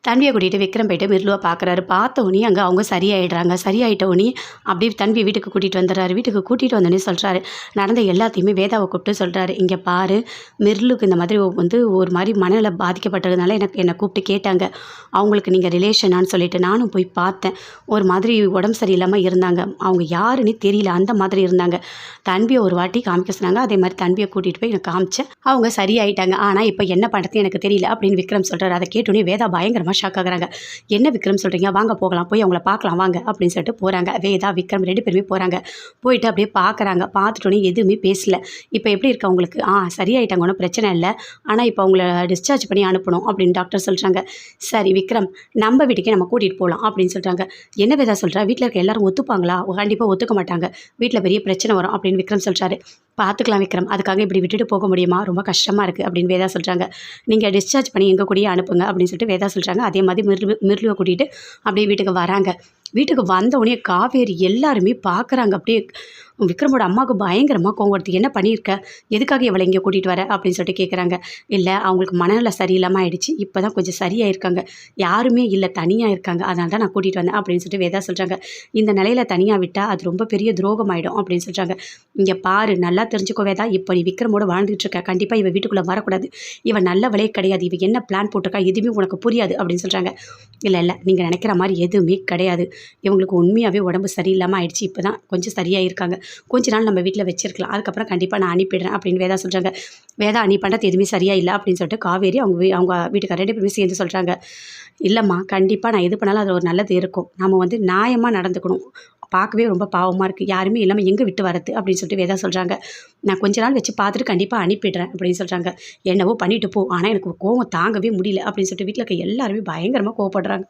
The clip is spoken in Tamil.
தன்வியை கூட்டிகிட்டு விக்ரம் போயிட்டு மிர்லுவை பார்க்குறாரு. பார்த்த உடனே அங்கே அவங்க சரியாயிடுறாங்க. சரியாயிட்ட உடனே அப்படியே தன்வியை வீட்டுக்கு கூட்டிகிட்டு வந்துடுறாரு. வீட்டுக்கு கூட்டிகிட்டு வந்தோடனே சொல்கிறாரு, நடந்த எல்லாத்தையுமே வேதாவை கூப்பிட்டு சொல்கிறாரு, இங்கே பாரு, மிர்லுக்கு இந்த மாதிரி ஒரு மாதிரி மனநல பாதிக்கப்பட்டதுனால என்னை கூப்பிட்டு கேட்டாங்க, அவங்களுக்கு நீங்கள் ரிலேஷனான்னு சொல்லிட்டு நானும் போய் பார்த்தேன். ஒரு மாதிரி உடம்பு சரியில்லாமல் இருந்தாங்க, அவங்க யாருன்னு தெரியல, அந்த மாதிரி இருந்தாங்க. தன்வியை ஒரு வாட்டி காமிக்க சொன்னாங்க. அதே மாதிரி தன்வியை கூட்டிகிட்டு போய் எனக்கு காமிச்சேன், அவங்க சரியாயிட்டாங்க. ஆனால் இப்போ என்ன பண்ணுறது எனக்கு தெரியல அப்படின்னு விக்ரம் சொல்கிறாரு. அதை கேட்டோன்னே வேதா பயங்கரமாக ஷாக் ஆகுறாங்க. என்ன விக்ரம் சொல்கிறீங்க, வாங்க போகலாம், போய் அவங்கள பார்க்கலாம் வாங்க அப்படின்னு சொல்லிட்டு போகிறாங்க. வேதா விக்ரம் 2 பேருமே போகிறாங்க. போயிட்டு அப்படியே பார்க்குறாங்க. பார்த்துட்டோன்னே எதுவுமே பேசல. இப்போ எப்படி இருக்கு அவங்களுக்கு? சரியாயிட்டாங்க, ஒன்றும் பிரச்சனை இல்லை. ஆனால் இப்போ அவங்கள டிஸ்சார்ஜ் பண்ணி அனுப்பணும் அப்படின்னு டாக்டர் சொல்கிறாங்க. சரி விக்ரம், நம்ம வீட்டுக்கே நம்ம கூட்டிகிட்டு போகலாம் அப்படின்னு சொல்கிறாங்க. என்ன வேதா சொல்கிறா, வீட்டில் இருக்க எல்லாரும் ஒத்துப்பாங்களா? கண்டிப்பாக ஒத்துக்க மாட்டாங்க, வீட்டில் பெரிய பிரச்சனை வரும் அப்படின்னு விக்ரம் சொல்கிறாரு. பார்த்துக்கலாம் விக்ரம், அதுக்காக இப்படி விட்டுட்டு போக முடியுமா, ரொம்ப கஷ்டமாக இருக்குது அப்படின்னு வேதா சொல்கிறாங்க. நீங்கள் டிஸ்சார்ஜ் பண்ணி எங்கள் கூடயே அனுப்புங்க அப்படின்னு சொல்லிட்டு வேதா சொல்கிறாங்க. அதே மாதிரி மிர்லுவை கூட்டிகிட்டு அப்படியே வீட்டுக்கு வராங்க. வீட்டுக்கு வந்த உடனே காவேரி எல்லாருமே பார்க்குறாங்க. அப்படியே விக்ரமோட அம்மாவுக்கு பயங்கரமாக கோவம் வருது. என்ன பண்ணியிருக்க, எதுக்காக இவளை இங்கே கூட்டிகிட்டு வர அப்படின்னு சொல்லிட்டு கேட்குறாங்க. இல்லை, அவங்களுக்கு மனநல சரியில்லாமல் ஆயிடுச்சு, இப்போ தான் கொஞ்சம் சரியாயிருக்காங்க, யாருமே இல்லை, தனியாக இருக்காங்க, அதனால தான் நான் கூட்டிகிட்டு வந்தேன் அப்படின்னு சொல்லிட்டு வேதா சொல்கிறாங்க. இந்த நிலையில் தனியாக விட்டால் அது ரொம்ப பெரிய துரோகம் ஆகிடும் அப்படின்னு சொல்கிறாங்க. இங்கே பாரு, நல்லா தெரிஞ்சுக்கோ வேதா, இப்போ நீ விக்ரமோட வாழ்ந்துட்டு இருக்க, கண்டிப்பாக இவன் வீட்டுக்குள்ளே வரக்கூடாது, இவன் நல்லவளே கிடையாது, இவன் என்ன பிளான் போட்டிருக்கா எதுவுமே உனக்கு புரியாது அப்படின்னு சொல்கிறாங்க. இல்லை நீங்கள் நினைக்கிற மாதிரி எதுவுமே கிடையாது, இவங்களுக்கு உண்மையாகவே உடம்பு சரியில்லாமல் ஆயிடுச்சு, இப்போ தான் கொஞ்சம் சரியாயிருக்காங்க, கொஞ்ச நாள் நம்ம வீட்டில் வச்சிருக்கலாம், அதுக்கப்புறம் கண்டிப்பாக நான் அனுப்பிடுறேன் அப்படின்னு வேதா சொல்கிறாங்க. வேதா, நீ பண்ணுறது எதுவுமே சரியா இல்லை அப்படின்னு சொல்லிட்டு காவேரி அவங்க வீட்டுக்கார 2 பேருமே சேர்ந்து சொல்கிறாங்க. இல்லைம்மா, கண்டிப்பாக நான் எது பண்ணாலும் அதில் ஒரு நல்லது இருக்கும், நம்ம நியாயமாக நடந்துக்கணும், பார்க்கவே ரொம்ப பாவமாக இருக்குது, யாருமே இல்லாமல் எங்கே விட்டு வரது அப்படின்னு சொல்லிட்டு வேதா சொல்கிறாங்க. நான் கொஞ்ச நாள் வச்சு பார்த்துட்டு கண்டிப்பாக அனுப்பிடுறேன் அப்படின்னு சொல்கிறாங்க. என்னவோ பண்ணிட்டு போ, ஆனால் எனக்கு கோவம் தாங்கவே முடியல அப்படின்னு சொல்லிட்டு வீட்டில் இருக்க எல்லாருமே பயங்கரமாக கோவப்படுறாங்க.